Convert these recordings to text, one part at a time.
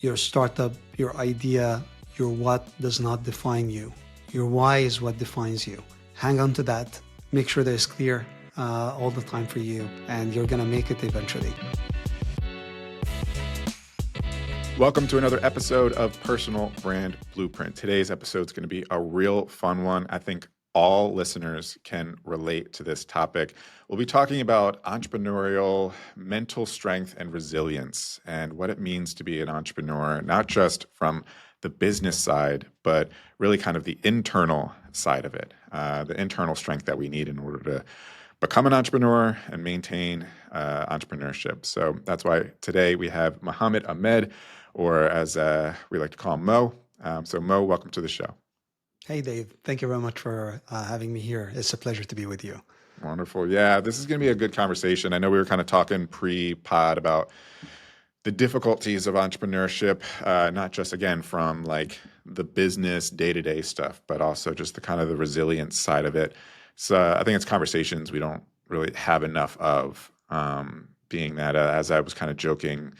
Your startup, your idea, your what does not define you. Your why is what defines you. Hang on to that. Make sure that it's clear all the time for you, and you're going to make it eventually. Welcome to another episode of Personal Brand Blueprint. Today's episode is going to be a real fun one. I think all listeners can relate to this topic. We'll be talking about entrepreneurial mental strength and resilience and what it means to be an entrepreneur, not just from the business side, but really kind of the internal side of it, the internal strength that we need in order to become an entrepreneur and maintain entrepreneurship. So that's why today we have Mohamed Ahmed, or as we like to call him, Mo. So Mo, welcome to the show. Hey, Dave. Thank you very much for having me here. It's a pleasure to be with you. Wonderful. Yeah, this is going to be a good conversation. I know we were kind of talking pre-pod about the difficulties of entrepreneurship, not just, again, from like the business day-to-day stuff, but also just the kind of the resilience side of it. So I think it's conversations we don't really have enough of, being that, as I was kind of joking,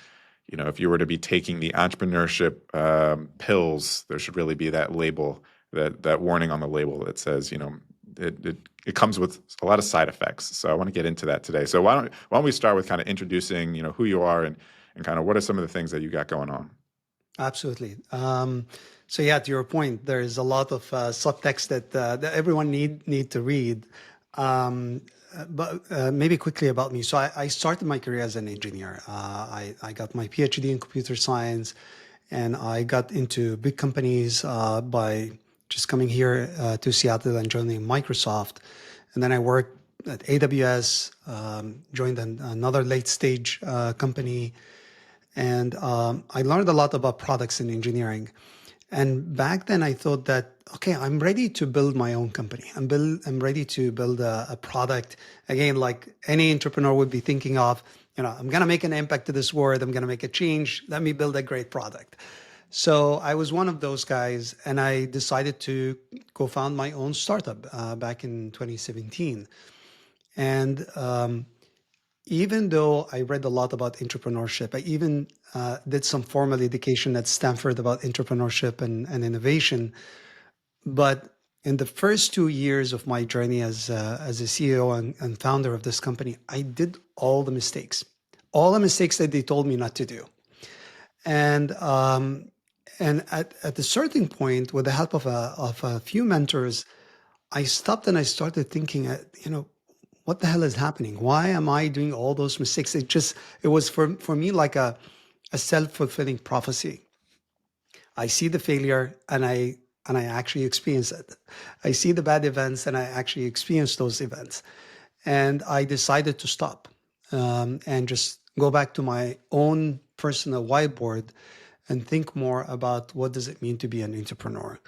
you know, if you were to be taking the entrepreneurship pills, there should really be that label, that warning on the label that says, you know, it comes with a lot of side effects. So I want to get into that today. So why don't we start with kind of introducing, you know, who you are and kind of what are some of the things that you got going on? Absolutely. So yeah, to your point, there is a lot of subtext that everyone need to read. But maybe quickly about me. So I started my career as an engineer. I got my PhD in computer science, and I got into big companies by just coming here to Seattle and joining Microsoft. And then I worked at AWS, joined another late stage company, and I learned a lot about products and engineering. And back then I thought that, okay, I'm ready to build my own company. I'm ready to build a product. Again, like any entrepreneur would be thinking of, you know, I'm going to make an impact to this world. I'm going to make a change. Let me build a great product. So I was one of those guys, and I decided to co-found my own startup back in 2017. And even though I read a lot about entrepreneurship, I even did some formal education at Stanford about entrepreneurship and innovation. But in the first 2 years of my journey as a CEO and founder of this company, I did all the mistakes that they told me not to do. And at a certain point, with the help of a few mentors, I stopped and I started thinking, you know, what the hell is happening? Why am I doing all those mistakes? It was for me like a self-fulfilling prophecy. I see the failure and I actually experience it. I see the bad events and I actually experience those events. And I decided to stop and just go back to my own personal whiteboard and think more about what does it mean to be an entrepreneur.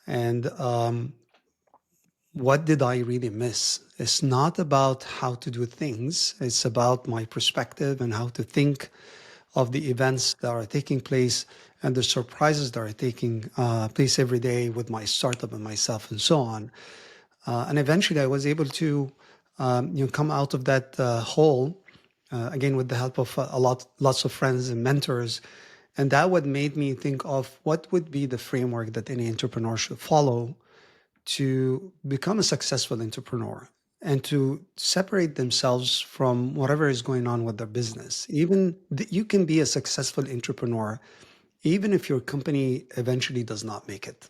And what did I really miss? It's not about how to do things. It's about my perspective and how to think of the events that are taking place and the surprises that are taking place every day with my startup and myself and so on. And eventually I was able to come out of that hole, again, with the help of lots of friends and mentors. And that what made me think of what would be the framework that any entrepreneur should follow to become a successful entrepreneur and to separate themselves from whatever is going on with their business. You can be a successful entrepreneur even if your company eventually does not make it.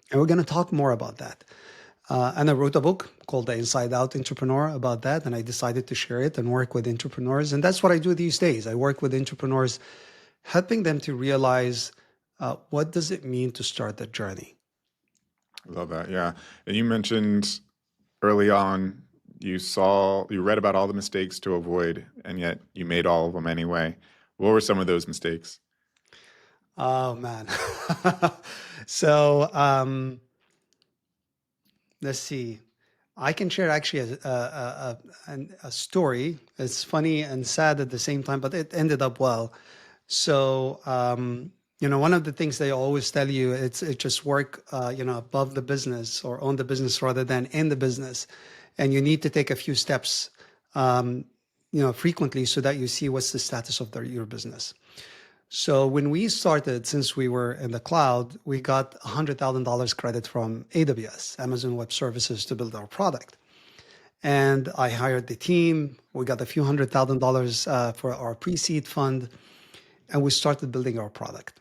And we're going to talk more about that. And I wrote a book called The Inside Out Entrepreneur about that, and I decided to share it and work with entrepreneurs. And that's what I do these days. I work with entrepreneurs, helping them to realize what does it mean to start that journey. I love that. Yeah. And you mentioned early on, you read about all the mistakes to avoid, and yet you made all of them anyway. What were some of those mistakes? Oh man. So let's see. I can share actually a story. It's funny and sad at the same time, but it ended up well. So one of the things they always tell you, it just work above the business or on the business rather than in the business, and you need to take a few steps frequently so that you see what's the status of your business. So when we started, since we were in the cloud, we got $100,000 credit from AWS, Amazon Web Services, to build our product. And I hired the team. We got a few $100,000 for our pre-seed fund, and we started building our product.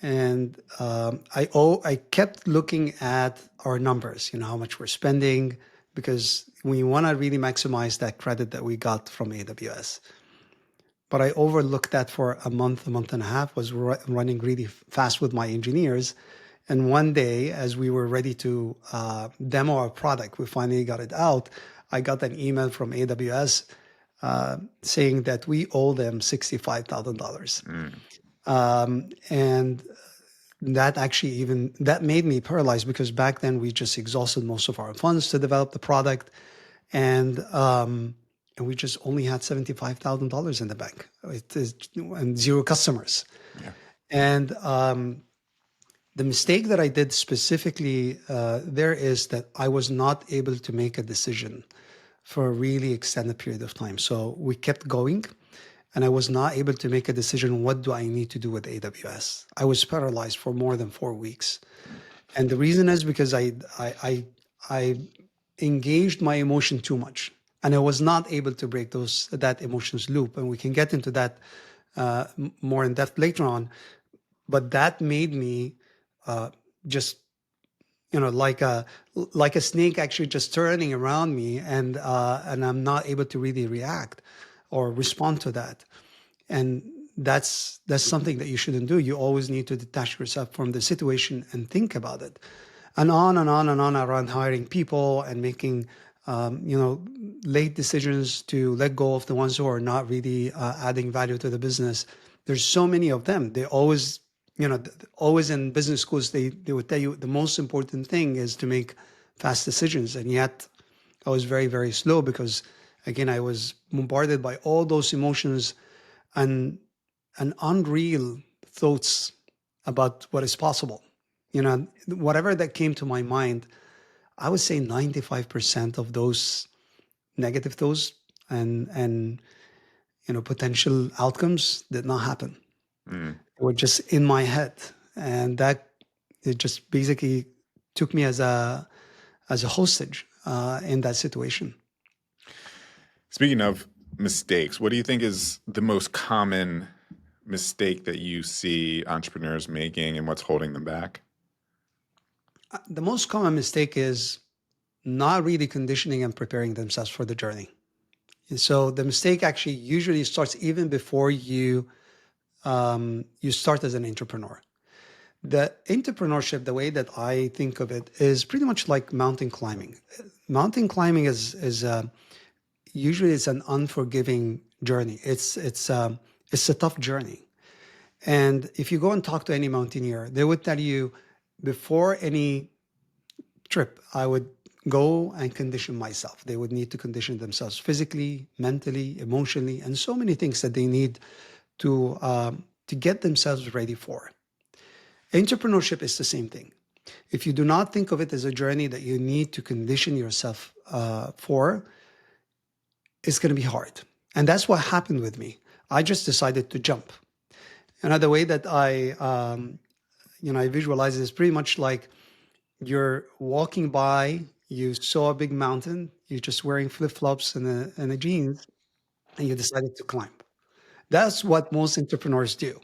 And I kept looking at our numbers, how much we're spending, because we want to really maximize that credit that we got from AWS. But I overlooked that for a month and a half, was running really fast with my engineers. And one day, as we were ready to demo our product, we finally got it out. I got an email from AWS saying that we owe them $65,000. And that made me paralyzed, because back then we just exhausted most of our funds to develop the product. And we just only had $75,000 in the bank. It is, and zero customers. Yeah. And the mistake that I did specifically there is that I was not able to make a decision for a really extended period of time. So we kept going, and I was not able to make a decision. What do I need to do with AWS? I was paralyzed for more than 4 weeks. And the reason is because I engaged my emotion too much, and I was not able to break that emotions loop. And we can get into that more in depth later on. But that made me just, like a snake actually just turning around me, and I'm not able to really react or respond to that. And that's something that you shouldn't do. You always need to detach yourself from the situation and think about it. And on and on and on around hiring people and making late decisions to let go of the ones who are not really adding value to the business. There's so many of them. They always, always in business schools, they would tell you the most important thing is to make fast decisions. And yet I was very, very slow, because again, I was bombarded by all those emotions and unreal thoughts about what is possible. Whatever that came to my mind, I would say 95% of those negative thoughts and potential outcomes did not happen. They were just in my head, and that it just basically took me as a hostage in that situation. Speaking of mistakes, what do you think is the most common mistake that you see entrepreneurs making, and what's holding them back? The most common mistake is not really conditioning and preparing themselves for the journey. And so the mistake actually usually starts even before you start as an entrepreneur. The entrepreneurship, the way that I think of it, is pretty much like mountain climbing. Mountain climbing is usually it's an unforgiving journey. It's a tough journey. And if you go and talk to any mountaineer, they would tell you, before any trip, I would go and condition myself. They would need to condition themselves physically, mentally, emotionally, and so many things that they need to get themselves ready for. Entrepreneurship is the same thing. If you do not think of it as a journey that you need to condition yourself for, it's going to be hard. And that's what happened with me. I just decided to jump. Another way that I visualize it is pretty much like you're walking by, you saw a big mountain, you're just wearing flip-flops and a jeans, and you decided to climb. That's what most entrepreneurs do.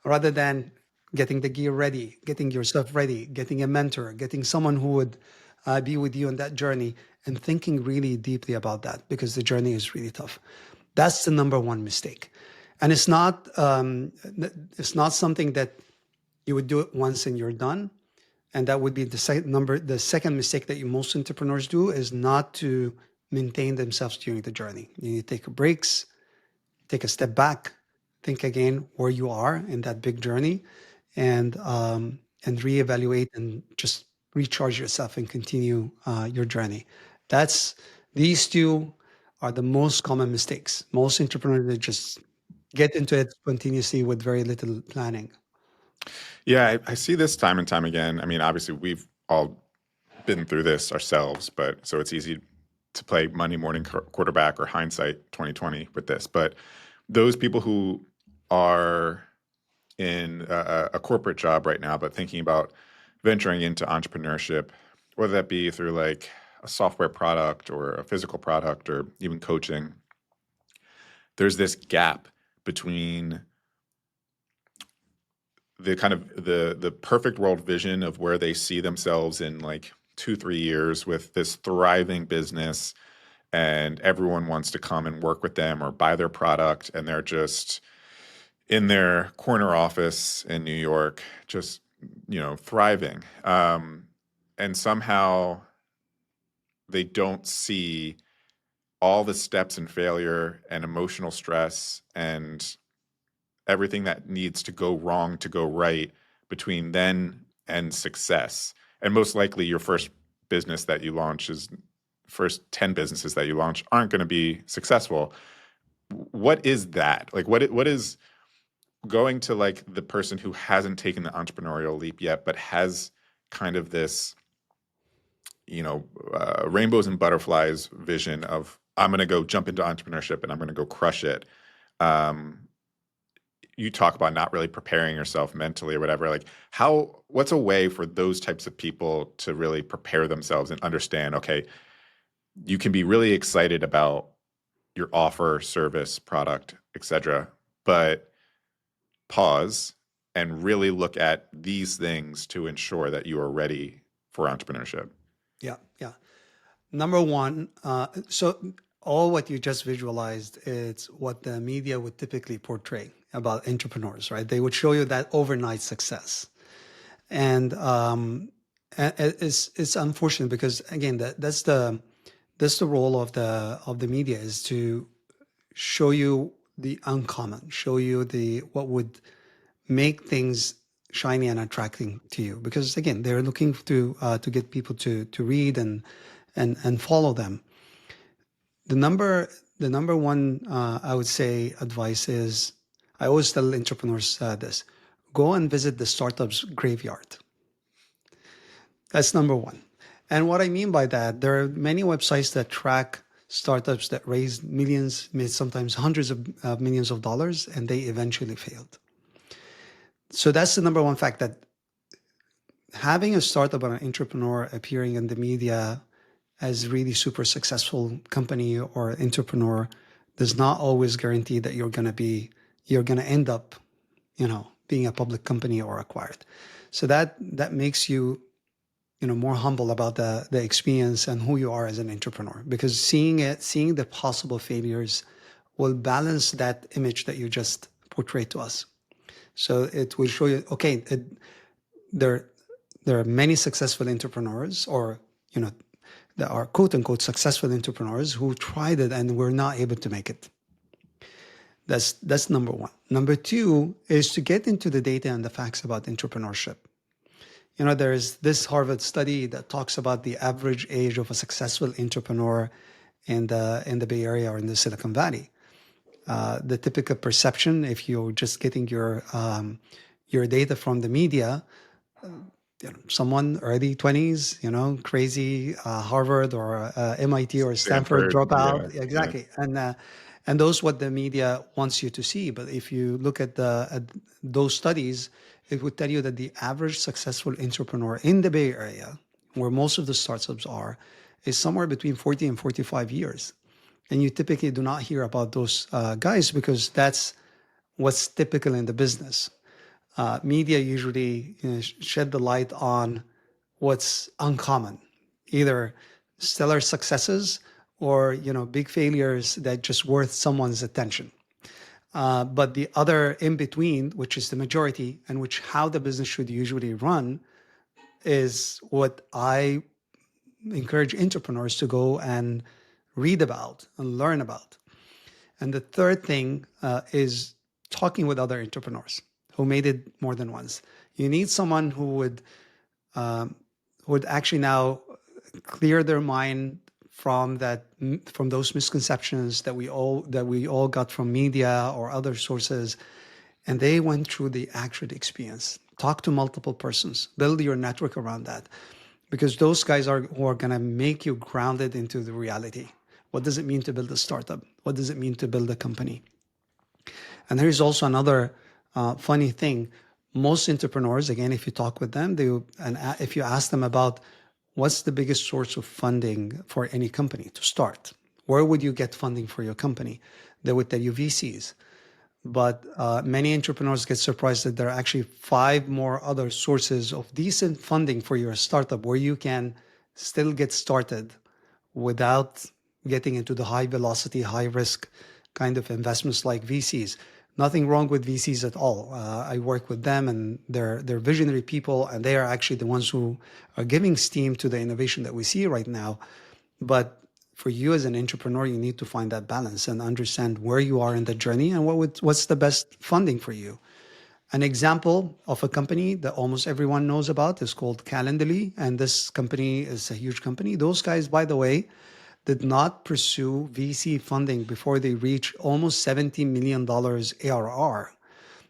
Rather than getting the gear ready, getting yourself ready, getting a mentor, getting someone who would be with you on that journey, and thinking really deeply about that, because the journey is really tough. That's the number one mistake. And it's not something that you would do it once and you're done. And that would be the second mistake that most entrepreneurs do, is not to maintain themselves during the journey. You need to take breaks, take a step back, think again where you are in that big journey, and reevaluate and just recharge yourself and continue your journey. These two are the most common mistakes. Most entrepreneurs, they just get into it spontaneously with very little planning. Yeah, I see this time and time again. I mean, obviously, we've all been through this ourselves, but so it's easy to play Monday morning quarterback or hindsight 2020 with this. But those people who are in a corporate job right now, but thinking about venturing into entrepreneurship, whether that be through like a software product or a physical product or even coaching, there's this gap between the kind of the perfect world vision of where they see themselves in like 2-3 years with this thriving business, and everyone wants to come and work with them or buy their product, and they're just in their corner office in New York, just thriving, and somehow they don't see all the steps and failure and emotional stress and everything that needs to go wrong to go right between then and success. And most likely your first 10 businesses that you launch aren't going to be successful. What is that? Like what is going to like the person who hasn't taken the entrepreneurial leap yet, but has kind of this, rainbows and butterflies vision of I'm going to go jump into entrepreneurship and I'm going to go crush it. Um, you talk about not really preparing yourself mentally or whatever. Like what's a way for those types of people to really prepare themselves and understand, okay, you can be really excited about your offer, service, product, etc., but pause and really look at these things to ensure that you are ready for entrepreneurship. Yeah, yeah. Number one, so all what you just visualized is what the media would typically portray about entrepreneurs, right? They would show you that overnight success. And it's unfortunate because again, that's the role of the media, is to show you the uncommon, show you the what would make things shiny and attracting to you. Because again, they're looking to get people to read and follow them. The number one I would say advice is, I always tell entrepreneurs this: go and visit the startups graveyard. That's number one. And what I mean by that, there are many websites that track startups that raise millions, sometimes hundreds of millions of dollars, and they eventually failed. So that's the number one fact, that having a startup or an entrepreneur appearing in the media as really super successful company or entrepreneur does not always guarantee that you're going to end up, being a public company or acquired. So that makes you, more humble about the experience and who you are as an entrepreneur, because seeing the possible failures will balance that image that you just portrayed to us. So it will show you, okay, there are many successful entrepreneurs, or there are quote unquote successful entrepreneurs who tried it and were not able to make it. That's number one. Number two is to get into the data and the facts about entrepreneurship. There's this Harvard study that talks about the average age of a successful entrepreneur in the Bay Area or in the Silicon Valley. The typical perception, if you're just getting your data from the media, someone early 20s, crazy Harvard or MIT or Stanford Stanford, yeah, dropout. yeah. Exactly. And those what the media wants you to see. But if you look at those studies, it would tell you that the average successful entrepreneur in the Bay Area, where most of the startups are, is somewhere between 40 and 45 years. And you typically do not hear about those guys, because that's what's typical in the business. Media usually shed the light on what's uncommon, either stellar successes or big failures that just worth someone's attention. But the other in between, which is the majority, and which how the business should usually run, is what I encourage entrepreneurs to go and read about and learn about. And the third thing is talking with other entrepreneurs who made it more than once. You need someone who would actually now clear their mind from those misconceptions that we all got from media or other sources, and they went through the actual experience. Talk to multiple persons, build your network around that, because those guys are who are going to make you grounded into the reality. What does it mean to build a startup? What does it mean to build a company? And there is also another Funny thing, most entrepreneurs, again, if you talk with them, if you ask them about what's the biggest source of funding for any company to start, where would you get funding for your company? They would tell you VCs. But many entrepreneurs get surprised that there are actually five more other sources of decent funding for your startup where you can still get started without getting into the high velocity, high risk kind of investments like VCs. Nothing wrong with VCs at all. I work with them, and they're visionary people, and they are actually the ones who are giving steam to the innovation that we see right now. But for you as an entrepreneur, you need to find that balance and understand where you are in the journey and what's the best funding for you. An example of a company that almost everyone knows about is called Calendly, and this company is a huge company. Those guys, by the way, did not pursue VC funding before they reached almost $70 million ARR.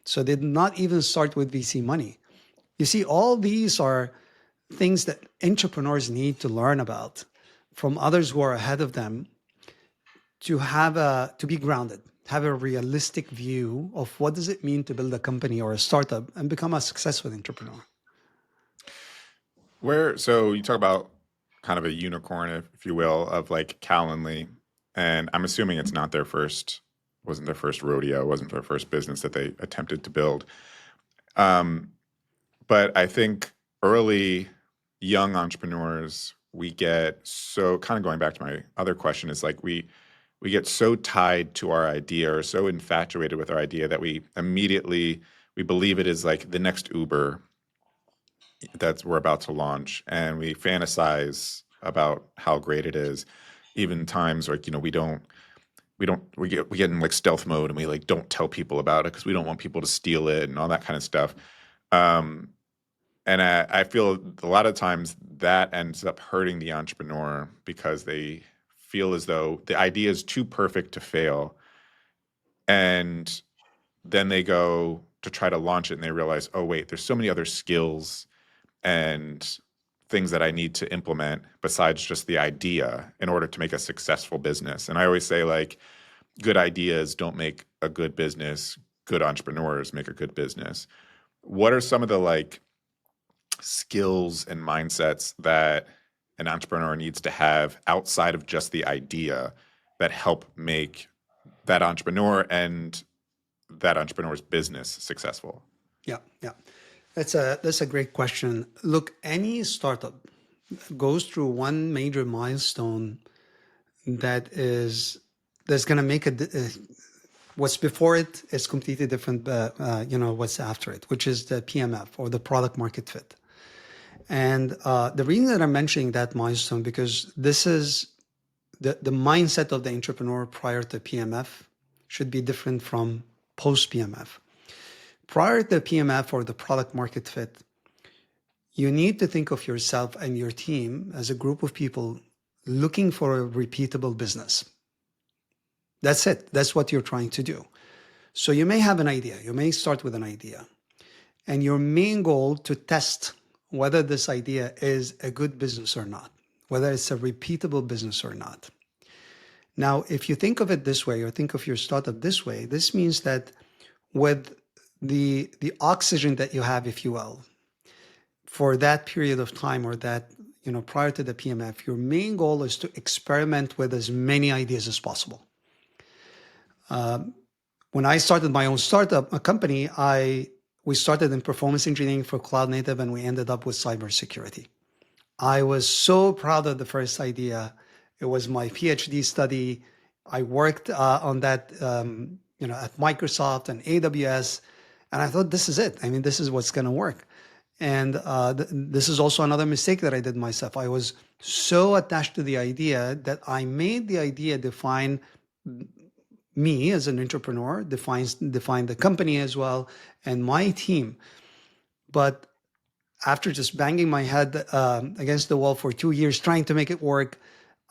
So they did not even start with VC money. You see, all these are things that entrepreneurs need to learn about from others who are ahead of them to be grounded, have a realistic view of what does it mean to build a company or a startup and become a successful entrepreneur. So you talk about kind of a unicorn, if you will, of like Calendly, and I'm assuming it's not wasn't their first rodeo, wasn't their first business that they attempted to build. Um, but I think early young entrepreneurs, we get so kind of going back to my other question is like we get so tied to our idea or so infatuated with our idea that we believe it is like the next Uber that we're about to launch, and we fantasize about how great it is. Even times like we get in like stealth mode and we like don't tell people about it because we don't want people to steal it and all that kind of stuff. Um, and I feel a lot of times that ends up hurting the entrepreneur because they feel as though the idea is too perfect to fail, and then they go to try to launch it and they realize, oh wait, there's so many other skills and things that I need to implement besides just the idea in order to make a successful business. And I always say like good ideas don't make a good business, good entrepreneurs make a good business. What are some of the like skills and mindsets that an entrepreneur needs to have outside of just the idea that help make that entrepreneur and that entrepreneur's business successful? Yeah, yeah. That's a great question. Look, any startup goes through one major milestone that is that's going to make what's before it is completely different. What's after it, which is the PMF or the product market fit. And the reason that I'm mentioning that milestone because this is the mindset of the entrepreneur prior to PMF should be different from post PMF. Prior to PMF or the product market fit, you need to think of yourself and your team as a group of people looking for a repeatable business. That's it. That's what you're trying to do. So you may have an idea. You may start with an idea. And your main goal to test whether this idea is a good business or not, whether it's a repeatable business or not. Now, if you think of it this way, or think of your startup this way, this means that with the oxygen that you have, if you will, for that period of time or that, prior to the PMF, your main goal is to experiment with as many ideas as possible. When I started my own startup, a company, we started in performance engineering for cloud native, and we ended up with cybersecurity. I was so proud of the first idea. It was my PhD study. I worked on that, at Microsoft and AWS, and I thought, this is it. I mean, this is what's going to work. And this is also another mistake that I did myself. I was so attached to the idea that I made the idea define me as an entrepreneur, define the company as well, and my team. But after just banging my head against the wall for 2 years trying to make it work,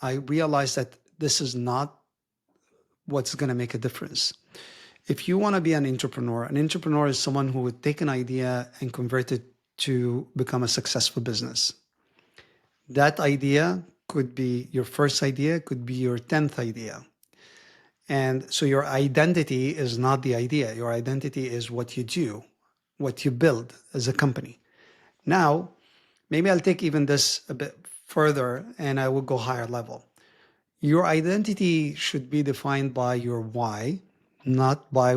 I realized that this is not what's going to make a difference. If you want to be an entrepreneur is someone who would take an idea and convert it to become a successful business. That idea could be your first idea, could be your 10th idea. And so your identity is not the idea. Your identity is what you do, what you build as a company. Now, maybe I'll take even this a bit further and I will go higher level. Your identity should be defined by your why, not by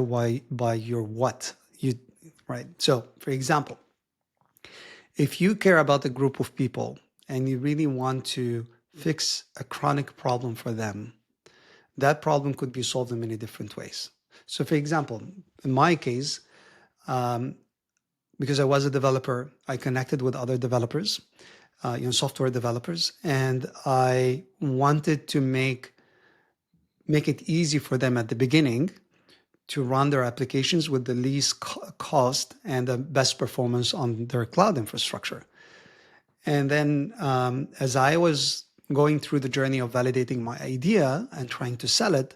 your what. You right. So, for example, if you care about a group of people and you really want to fix a chronic problem for them, that problem could be solved in many different ways. So, for example, in my case, because I was a developer, I connected with other developers, software developers, and I wanted to make it easy for them at the beginning to run their applications with the least cost and the best performance on their cloud infrastructure. And then as I was going through the journey of validating my idea and trying to sell it,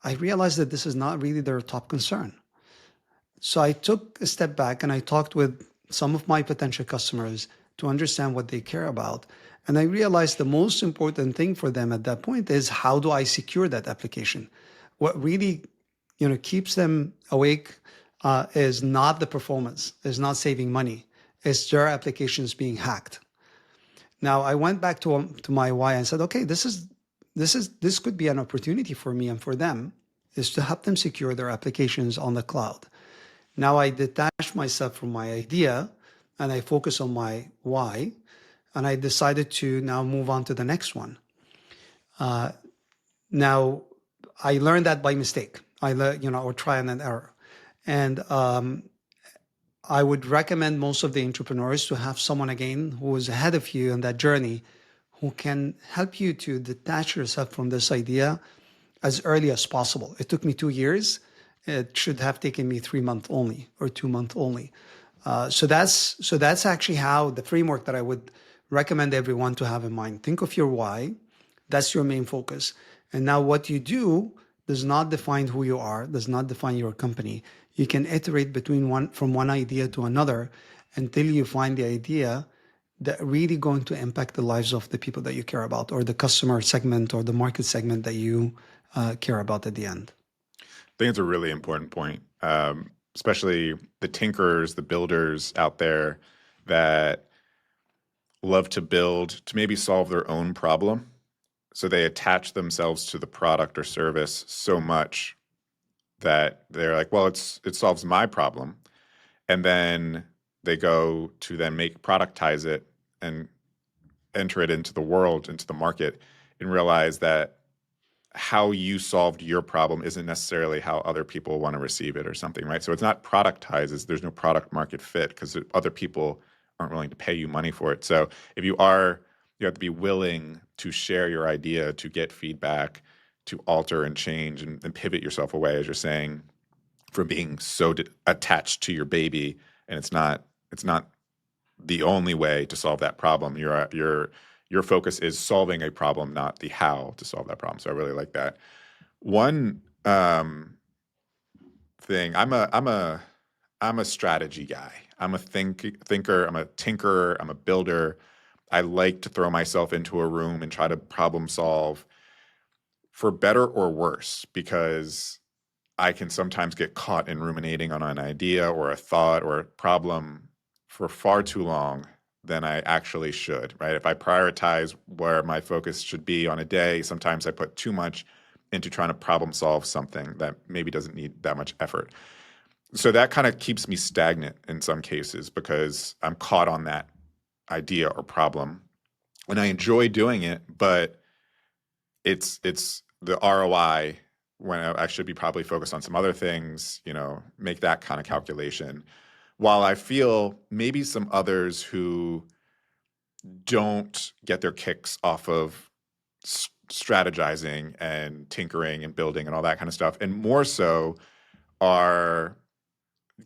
I realized that this is not really their top concern. So I took a step back and I talked with some of my potential customers to understand what they care about. And I realized the most important thing for them at that point is, how do I secure that application? What really, keeps them awake is not the performance, is not saving money, it's their applications being hacked. Now I went back to my why and said, okay, this could be an opportunity for me and for them, is to help them secure their applications on the cloud. Now I detach myself from my idea and I focus on my why, and I decided to now move on to the next one. Now I learned that by mistake. I learned, or trial and error. And I would recommend most of the entrepreneurs to have someone again who is ahead of you in that journey, who can help you to detach yourself from this idea as early as possible. It took me 2 years. It should have taken me 3 months only, or 2 months only. So that's actually how the framework that I would recommend everyone to have in mind. Think of your why. That's your main focus. And now what you do does not define who you are, does not define your company. You can iterate from one idea to another until you find the idea that really going to impact the lives of the people that you care about, or the customer segment or the market segment that you care about at the end. I think it's a really important point, especially the tinkerers, the builders out there that love to build to maybe solve their own problem. So they attach themselves to the product or service so much that they're like, well, it solves my problem. And then they go to then productize it and enter it into the world, into the market, and realize that how you solved your problem isn't necessarily how other people want to receive it or something, right? So it's not productized. There's no product market fit because other people aren't willing to pay you money for it. So if you are, you have to be willing to share your idea, to get feedback, to alter and change and pivot yourself away, as you're saying, from being so attached to your baby. And it's not the only way to solve that problem. Your focus is solving a problem, not the how to solve that problem. So I really like that. One thing, I'm a strategy guy. I'm a thinker. I'm a tinkerer. I'm a builder. I like to throw myself into a room and try to problem solve, for better or worse, because I can sometimes get caught in ruminating on an idea or a thought or a problem for far too long than I actually should, right? If I prioritize where my focus should be on a day, sometimes I put too much into trying to problem solve something that maybe doesn't need that much effort. So that kind of keeps me stagnant in some cases because I'm caught on that idea or problem. And I enjoy doing it, but it's the ROI when I should be probably focused on some other things, make that kind of calculation. While I feel maybe some others who don't get their kicks off of strategizing and tinkering and building and all that kind of stuff, and more so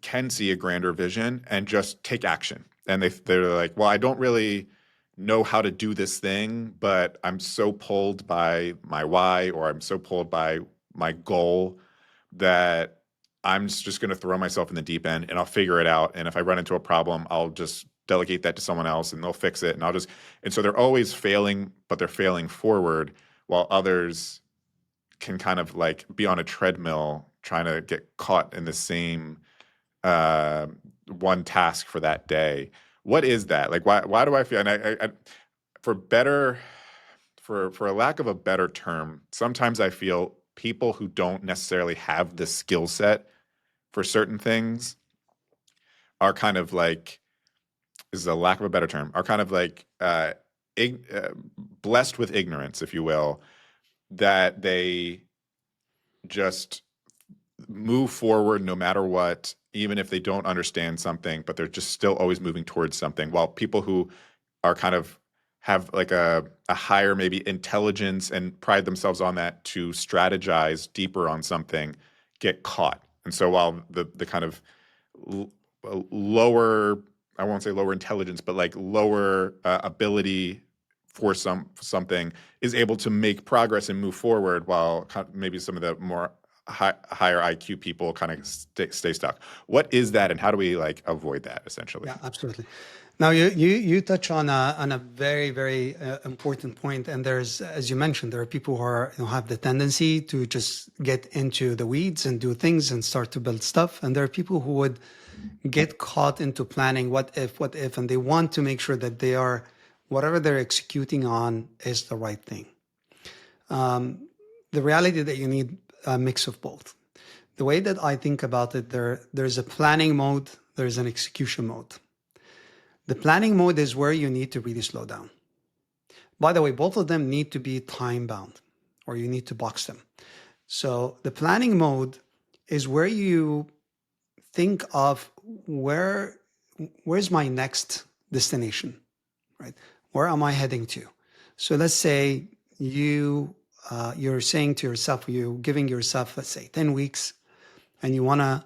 can see a grander vision and just take action. And they're like, well, I don't really know how to do this thing, but I'm so pulled by my why, or I'm so pulled by my goal that I'm just going to throw myself in the deep end and I'll figure it out. And if I run into a problem, I'll just delegate that to someone else and they'll fix it. And so they're always failing, but they're failing forward, while others can kind of like be on a treadmill trying to get caught in the same uh, one task for that day. What is that? Like, why do I feel? And for better, for a lack of a better term, sometimes I feel people who don't necessarily have the skill set for certain things are kind of like, is a lack of a better term, are kind of like blessed with ignorance, if you will, that they just move forward no matter what, even if they don't understand something, but they're just still always moving towards something. While people who are kind of have like a higher maybe intelligence and pride themselves on that to strategize deeper on something get caught. And so while the kind of lower, I won't say lower intelligence, but like lower ability for something is able to make progress and move forward, while maybe some of the more higher IQ people kind of stay stuck. What is that, and how do we like avoid that essentially? Yeah, absolutely. Now you touch on a very very important point, and there's, as you mentioned, there are people who are, have the tendency to just get into the weeds and do things and start to build stuff, and there are people who would get caught into planning what if, and they want to make sure that they are, whatever they're executing on is the right thing. The reality that you need a mix of both. The way that I think about it, there's a planning mode, there's an execution mode. The planning mode is where you need to really slow down. By the way, both of them need to be time bound, or you need to box them. So the planning mode is where you think of where's my next destination, right? Where am I heading to? So let's say you're saying to yourself, you're giving yourself, let's say 10 weeks, and you want to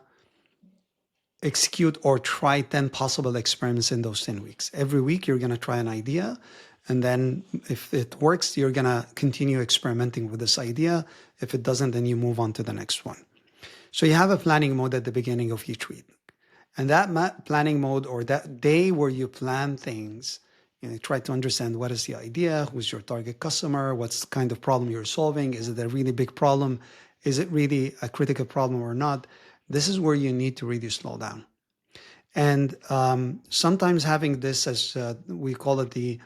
execute or try 10 possible experiments in those 10 weeks. Every week, you're going to try an idea. And then if it works, you're going to continue experimenting with this idea. If it doesn't, then you move on to the next one. So you have a planning mode at the beginning of each week. And that planning mode, or that day where you plan things, try to understand what is the idea, who's your target customer, what's the kind of problem you're solving, is it a really big problem, is it really a critical problem or not? This is where you need to really slow down. And sometimes having this, as we call it, the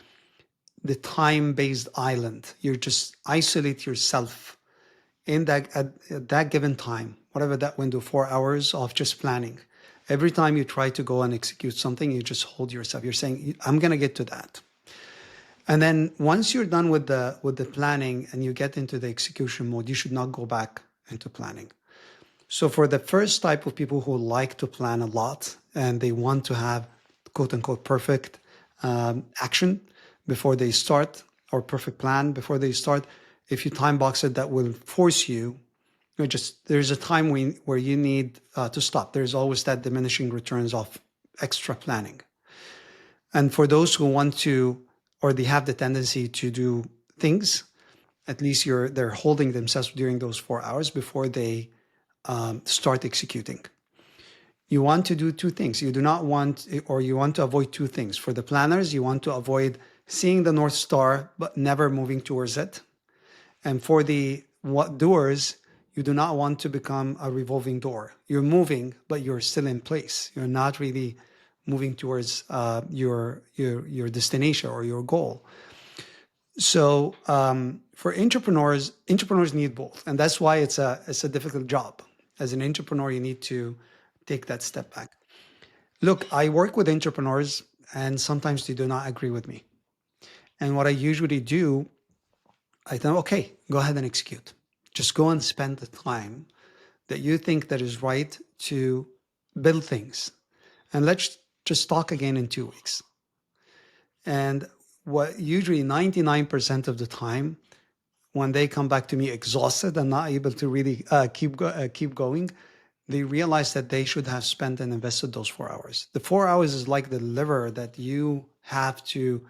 time-based island, you just isolate yourself in that at that given time, whatever that window, 4 hours of just planning. Every time you try to go and execute something, you just hold yourself. You're saying, I'm going to get to that. And then once you're done with the planning and you get into the execution mode, you should not go back into planning. So for the first type of people who like to plan a lot and they want to have quote unquote perfect action before they start, or perfect plan before they start, if you time box it, that will force you, there's a time where you need to stop. There's always that diminishing returns of extra planning. And for those who want to, or they have the tendency to do things, at least they're holding themselves during those 4 hours before they start executing. You want to do two things. You do not want, or you want to avoid two things. For the planners, you want to avoid seeing the North Star, but never moving towards it. And for the doers, you do not want to become a revolving door. You're moving, but you're still in place. You're not really moving towards your destination or your goal. So for entrepreneurs need both, and that's why it's a difficult job. As an entrepreneur, you need to take that step back. Look, I work with entrepreneurs, and sometimes they do not agree with me. And what I usually do, I think, okay, go ahead and execute. Just go and spend the time that you think that is right to build things. And let's just talk again in 2 weeks. And what usually 99% of the time, when they come back to me exhausted and not able to really keep going, they realize that they should have spent and invested those 4 hours. The 4 hours is like the lever that you have to,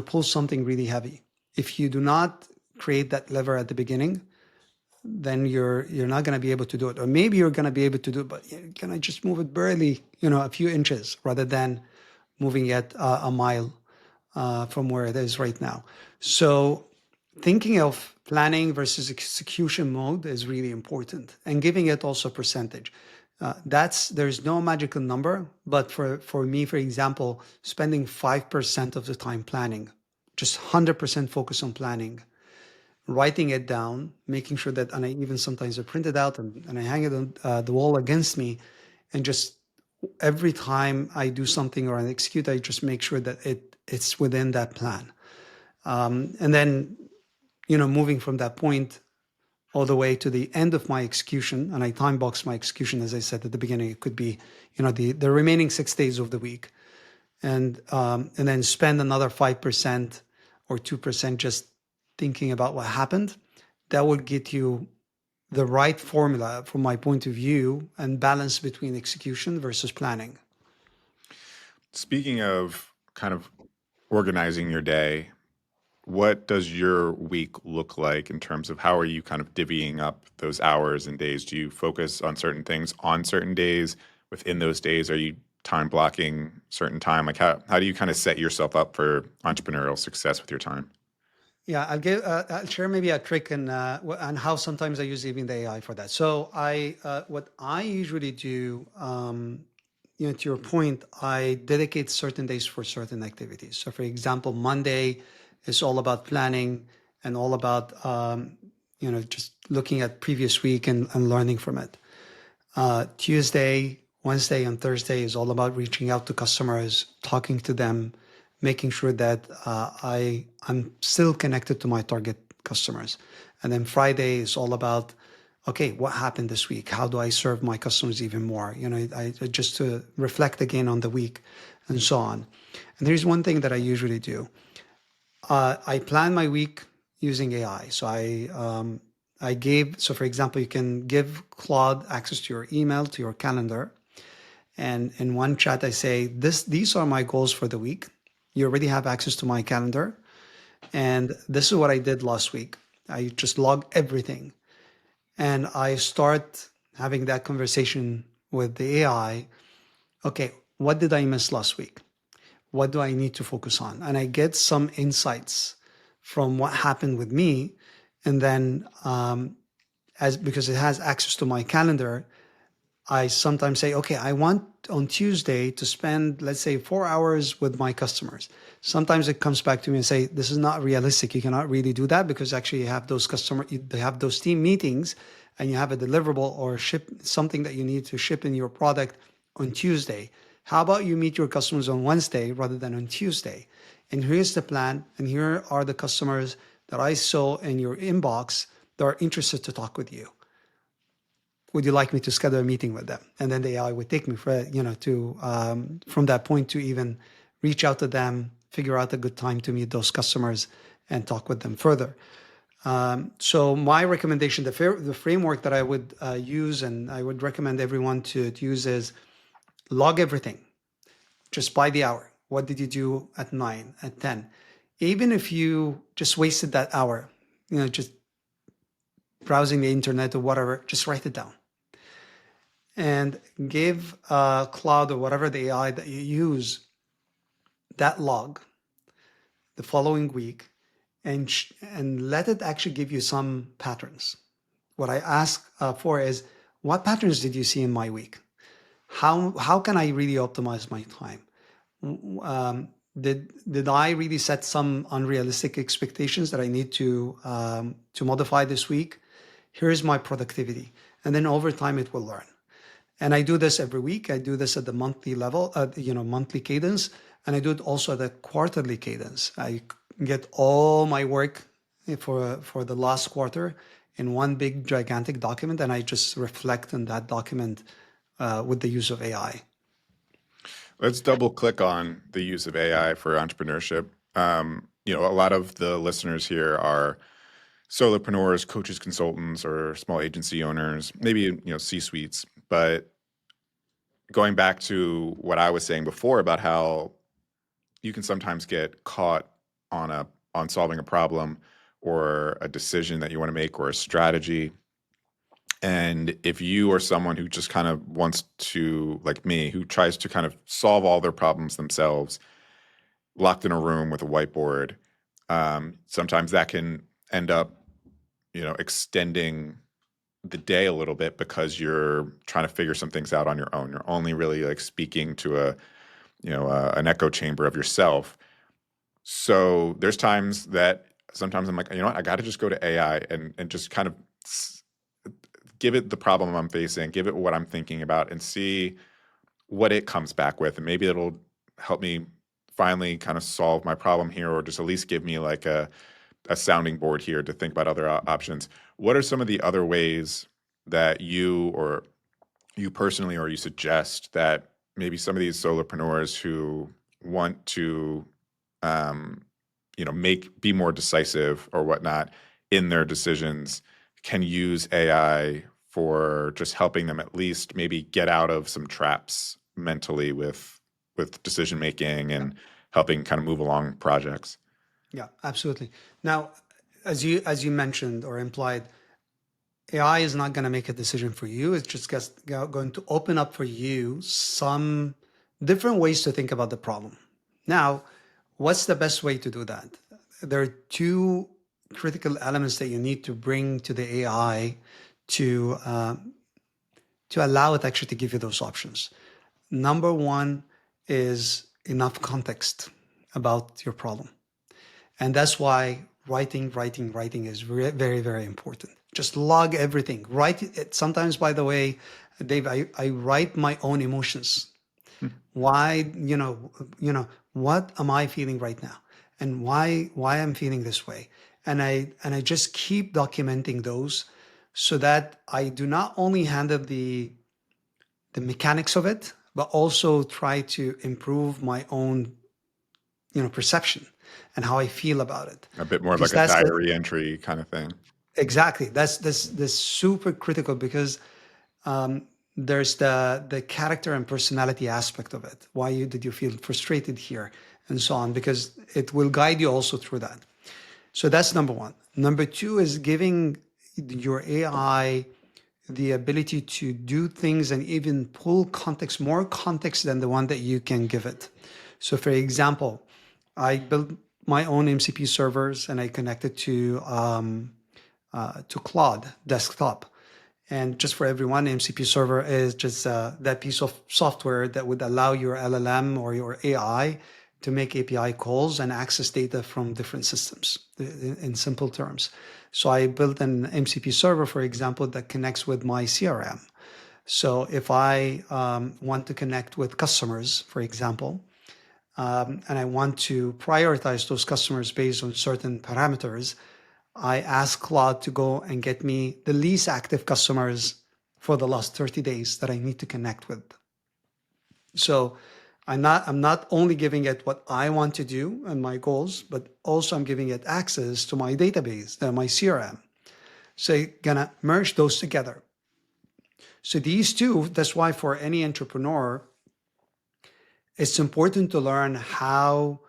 pull something really heavy. If you do not create that lever at the beginning, then you're not going to be able to do it. Or maybe you're going to be able to do it, but you're going to just move it barely, a few inches, rather than moving it a mile from where it is right now. So thinking of planning versus execution mode is really important, and giving it also percentage. There's no magical number, but for me, for example, spending 5% of the time planning, just 100% focus on planning, writing it down, making sure that, and I even sometimes I print it out and I hang it on the wall against me, and just every time I do something or I execute, I just make sure that it's within that plan. And then, moving from that point all the way to the end of my execution, and I time box my execution, as I said at the beginning, it could be, the remaining 6 days of the week, and then spend another 5% or 2% just thinking about what happened. That would get you the right formula from my point of view and balance between execution versus planning. Speaking of kind of organizing your day, what does your week look like in terms of how are you kind of divvying up those hours and days? Do you focus on certain things on certain days? Within those days, are you time blocking certain time? Like how do you kind of set yourself up for entrepreneurial success with your time? Yeah, I'll share maybe a trick and how sometimes I use even the AI for that. So what I usually do, to your point, I dedicate certain days for certain activities. So for example, Monday is all about planning and all about, just looking at previous week and learning from it. Tuesday, Wednesday, and Thursday is all about reaching out to customers, talking to them, making sure that I'm still connected to my target customers. And then Friday is all about, okay, what happened this week? How do I serve my customers even more? I just to reflect again on the week and so on. And there's one thing that I usually do. I plan my week using AI. So for example, you can give Claude access to your email, to your calendar. And in one chat, I say, these are my goals for the week. You already have access to my calendar. And this is what I did last week. I just log everything. And I start having that conversation with the AI. Okay, what did I miss last week? What do I need to focus on? And I get some insights from what happened with me. And then, because it has access to my calendar, I sometimes say, okay, I want on Tuesday to spend, let's say, 4 hours with my customers. Sometimes it comes back to me and say, this is not realistic. You cannot really do that because actually you have they have those team meetings and you have a deliverable or ship something that you need to ship in your product on Tuesday. How about you meet your customers on Wednesday rather than on Tuesday? And here's the plan. And here are the customers that I saw in your inbox that are interested to talk with you. Would you like me to schedule a meeting with them? And then the AI would take me from that point to even reach out to them, figure out a good time to meet those customers and talk with them further. So my recommendation, the framework that I would use and I would recommend everyone to use is log everything just by the hour. What did you do at 9, at 10? Even if you just wasted that hour, just browsing the internet or whatever, just write it down. And give Cloud or whatever the AI that you use that log the following week and let it actually give you some patterns. What I ask for is, what patterns did you see in my week? How can I really optimize my time? Did I really set some unrealistic expectations that I need to modify this week? Here's my productivity. And then over time, it will learn. And I do this every week. I do this at the monthly level, monthly cadence. And I do it also at the quarterly cadence. I get all my work for the last quarter in one big gigantic document. And I just reflect on that document with the use of AI. Let's double click on the use of AI for entrepreneurship. A lot of the listeners here are solopreneurs, coaches, consultants, or small agency owners, maybe C-suites. But going back to what I was saying before about how you can sometimes get caught on solving a problem or a decision that you want to make or a strategy. And if you are someone who just kind of wants to, like me, who tries to kind of solve all their problems themselves, locked in a room with a whiteboard, sometimes that can end up extending the day a little bit because you're trying to figure some things out on your own. You're only really like speaking to an echo chamber of yourself. So there's times that sometimes I'm like, you know what, I got to just go to AI and just kind of give it the problem I'm facing, give it what I'm thinking about, and see what it comes back with. And maybe it'll help me finally kind of solve my problem here, or just at least give me like a sounding board here to think about other options. What are some of the other ways that you personally, or you suggest that maybe some of these solopreneurs who want to, um, be more decisive or whatnot in their decisions can use AI for just helping them at least maybe get out of some traps mentally with decision making Yeah. and helping kind of move along projects? Yeah, absolutely. Now, as you mentioned or implied, AI is not going to make a decision for you. It's just going to open up for you some different ways to think about the problem. Now, what's the best way to do that? There are two critical elements that you need to bring to the AI to allow it actually to give you those options. Number one is enough context about your problem. And that's why writing is very, very important. Just log everything. Write it. Sometimes, by the way, Dave, I write my own emotions. Why, what am I feeling right now? And why I'm feeling this way. And I just keep documenting those so that I do not only handle the mechanics of it, but also try to improve my own perception and how I feel about it. A bit more of Because like a that's diary entry kind of thing. exactly that's super critical because there's the character and personality aspect of it. Did you feel frustrated here and so on? Because it will guide you also through that. So that's number one. Number two is giving your AI the ability to do things and even pull context, more context than the one that you can give it. So, for example, I built my own MCP servers and I connected to Claude desktop. And just for everyone, MCP server is just that piece of software that would allow your LLM or your AI to make API calls and access data from different systems in simple terms. So I built an MCP server, for example, that connects with my CRM. So if I want to connect with customers, for example, and I want to prioritize those customers based on certain parameters, I ask Claude to go and get me the least active customers for the last 30 days that I need to connect with. So I'm not only giving it what I want to do and my goals, but also I'm giving it access to my database, my CRM. So you're gonna merge those together. So these two, that's why for any entrepreneur, it's important to learn how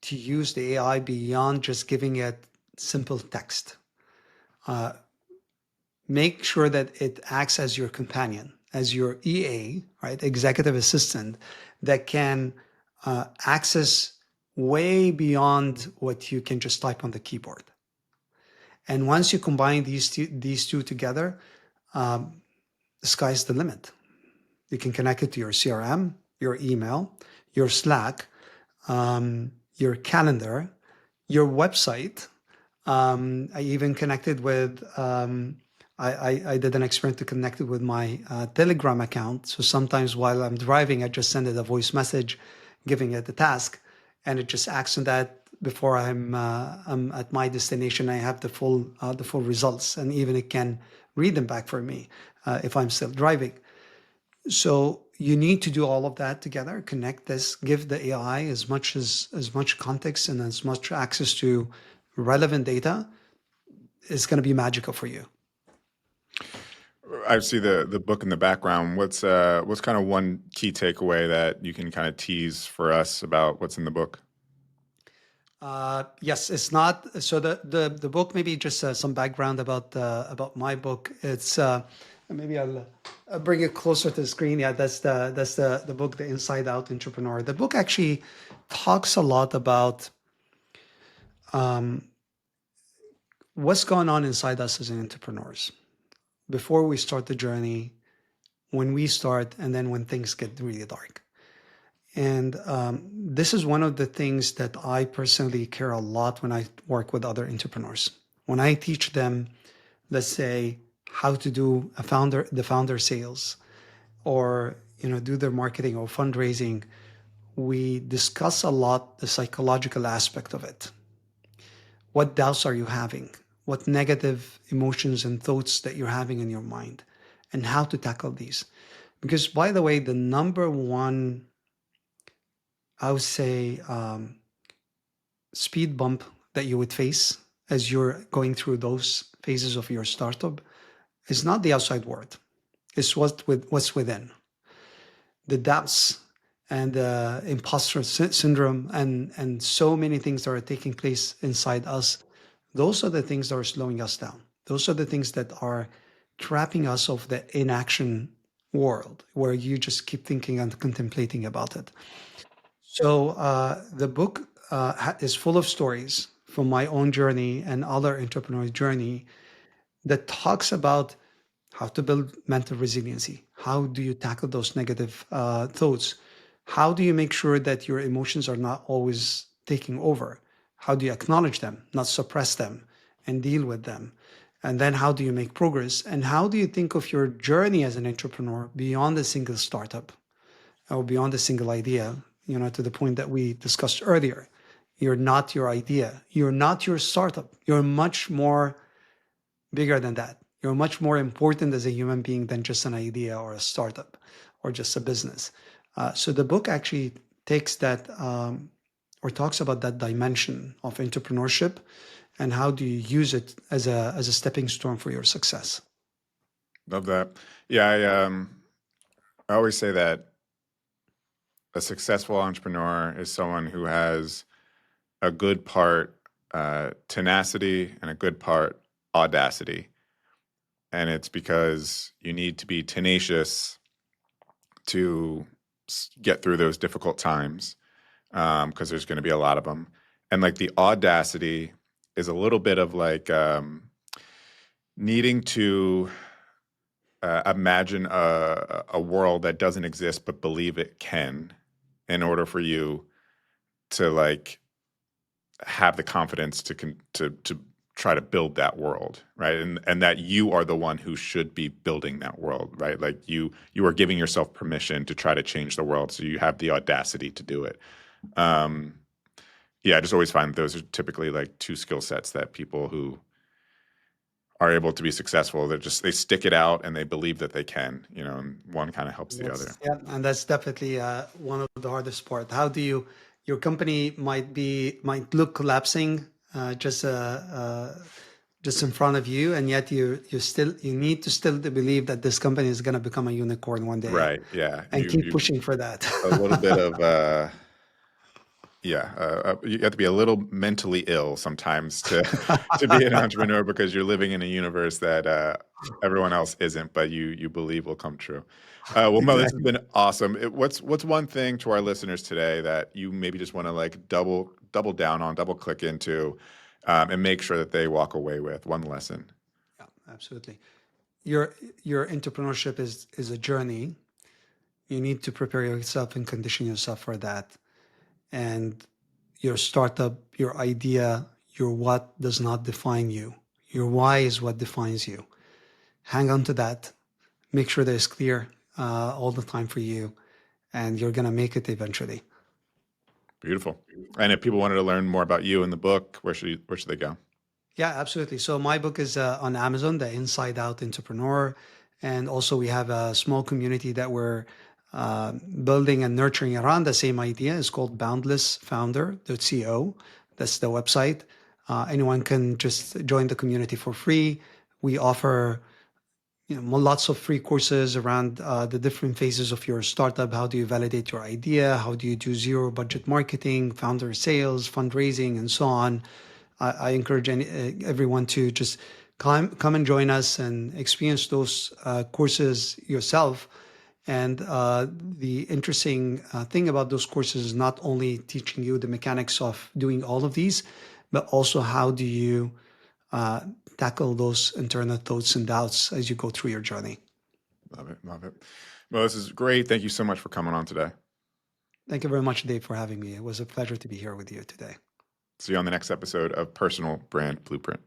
to use the AI beyond just giving it simple text. Make sure that it acts as your companion, as your EA, right, executive assistant, that can access way beyond what you can just type on the keyboard. And once you combine these two together, the sky's the limit. You can connect it to your CRM, your email, your Slack, your calendar, your website. I even connected with, I did an experiment to connect it with my Telegram account. So sometimes while I'm driving, I just send it a voice message, giving it the task, and it just acts on that before I'm at my destination. I have the full results, and even it can read them back for me if I'm still driving. So you need to do all of that together, connect this, give the AI as much context and as much access to relevant data. It's going to be magical for you. I see the book in the background. What's kind of one key takeaway that you can kind of tease for us about what's in the book? Yes, it's not. So the book, maybe just some background about my book. It's maybe I'll bring it closer to the screen. Yeah, that's the book, The Inside Out Entrepreneur. The book actually talks a lot about what's going on inside us as entrepreneurs before we start the journey, when we start, and then when things get really dark. And this is one of the things that I personally care a lot when I work with other entrepreneurs. When I teach them, let's say, how to do the founder sales, or do their marketing or fundraising, we discuss a lot the psychological aspect of it. What doubts are you having? What negative emotions and thoughts that you're having in your mind, and how to tackle these? Because, by the way, the number one, I would say, speed bump that you would face as you're going through those phases of your startup is not the outside world. It's what's within. The doubts and the imposter syndrome and so many things that are taking place inside us. Those are the things that are slowing us down. Those are the things that are trapping us of the inaction world where you just keep thinking and contemplating about it. So the book is full of stories from my own journey and other entrepreneurs' journey that talks about how to build mental resiliency. How do you tackle those negative thoughts? How do you make sure that your emotions are not always taking over? How do you acknowledge them, not suppress them, and deal with them? And then how do you make progress? And how do you think of your journey as an entrepreneur beyond a single startup or beyond a single idea? To the point that we discussed earlier. You're not your idea. You're not your startup. You're much more bigger than that. You're much more important as a human being than just an idea or a startup or just a business. So the book actually takes that or talks about that dimension of entrepreneurship and how do you use it as a stepping stone for your success. Love that. Yeah, I always say that a successful entrepreneur is someone who has a good part tenacity and a good part audacity. And it's because you need to be tenacious to get through those difficult times, because there's going to be a lot of them. And like the audacity is a little bit of like needing to imagine a world that doesn't exist but believe it can, in order for you to like have the confidence to try to build that world, right? And that you are the one who should be building that world, right? Like you are giving yourself permission to try to change the world, so you have the audacity to do it. Um, yeah, I just always find those are typically like two skill sets that people who are able to be successful, they stick it out and they believe that they can, and one kind of helps the other. And that's definitely one of the hardest part. How do you, your company might look collapsing just in front of you, and yet you need to still believe that this company is going to become a unicorn one day, Right. Yeah. and keep pushing for that. A little bit of yeah, you have to be a little mentally ill sometimes to to be an entrepreneur, because you're living in a universe that everyone else isn't, but you believe will come true. Well, Mo, this has Exactly. been awesome. What's one thing to our listeners today that you maybe just want to like double down on, double click into, and make sure that they walk away with one lesson? Yeah, absolutely. Your entrepreneurship is a journey. You need to prepare yourself and condition yourself for that. And your startup, your idea, your what does not define you. Your why is what defines you. Hang on to that. Make sure that it's clear all the time for you, and you're going to make it eventually. Beautiful. And if people wanted to learn more about you and the book, where should they go? Yeah, absolutely. So my book is on Amazon, The Inside Out Entrepreneur. And also we have a small community that we're building and nurturing around the same idea. It's called boundlessfounder.co. That's the website. Anyone can just join the community for free. We offer lots of free courses around the different phases of your startup. How do you validate your idea? How do you do zero budget marketing, founder sales, fundraising, and so on? I encourage everyone to just come and join us and experience those courses yourself. And the interesting thing about those courses is not only teaching you the mechanics of doing all of these, but also how do you tackle those internal thoughts and doubts as you go through your journey. Love it. Love it. Well, this is great. Thank you so much for coming on today. Thank you very much, Dave, for having me. It was a pleasure to be here with you today. See you on the next episode of Personal Brand Blueprint.